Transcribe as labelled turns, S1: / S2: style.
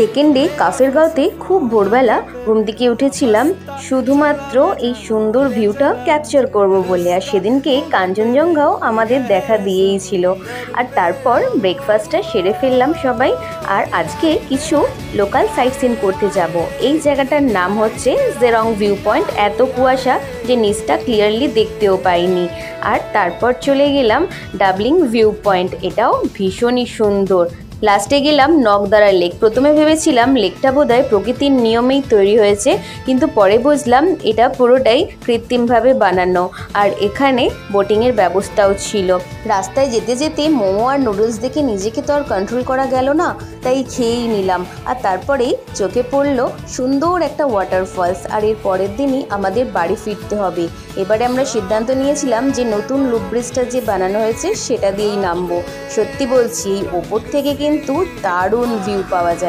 S1: সেকেন্ডে কাফেরগাঁওতে খুব ভোরবেলা ঘুম থেকে উঠেছিলাম শুধুমাত্র এই সুন্দর ভিউটা ক্যাপচার করব বলে। আর সেদিনকে কাঞ্চনজঙ্ঘাও আমাদের দেখা দিয়েই ছিল। আর তারপর ব্রেকফাস্টটা সেরে ফেললাম সবাই। আর আজকে কিছু লোকাল সাইট সিন করতে যাব। এই জায়গাটার নাম হচ্ছে জেরং ভিউ পয়েন্ট। এত কুয়াশা যে নিচটা ক্লিয়ারলি দেখতেও পাইনি। আর তারপর চলে গেলাম ডাবলিং ভিউ পয়েন্ট, এটাও ভীষণই সুন্দর। লাস্টে গেলাম নকদারা লেক। প্রথমে ভেবেছিলাম লেকটা বোধহয় প্রকৃতির নিয়মেই তৈরি হয়েছে, কিন্তু পরে বুঝলাম এটা পুরোটাই কৃত্রিমভাবে বানানো। আর এখানে বোটিংয়ের ব্যবস্থাও ছিল। রাস্তায় যেতে যেতে মোমো আর নুডলস দেখে নিজেকে তো আর কন্ট্রোল করা গেল না, তাই খেয়েই নিলাম। আর তারপরেই চোখে পড়লো সুন্দর একটা ওয়াটারফলস। আর এর পরের দিনই আমাদের বাড়ি ফিরতে হবে। এবারে আমরা সিদ্ধান্ত নিয়েছিলাম যে নতুন লুপ ব্রিজটা যে বানানো হয়েছে সেটা দিয়েই নামবো। সত্যি বলছি, এই ওপর থেকে কিন্তু দারুণ ভিউ পাওয়া যায়।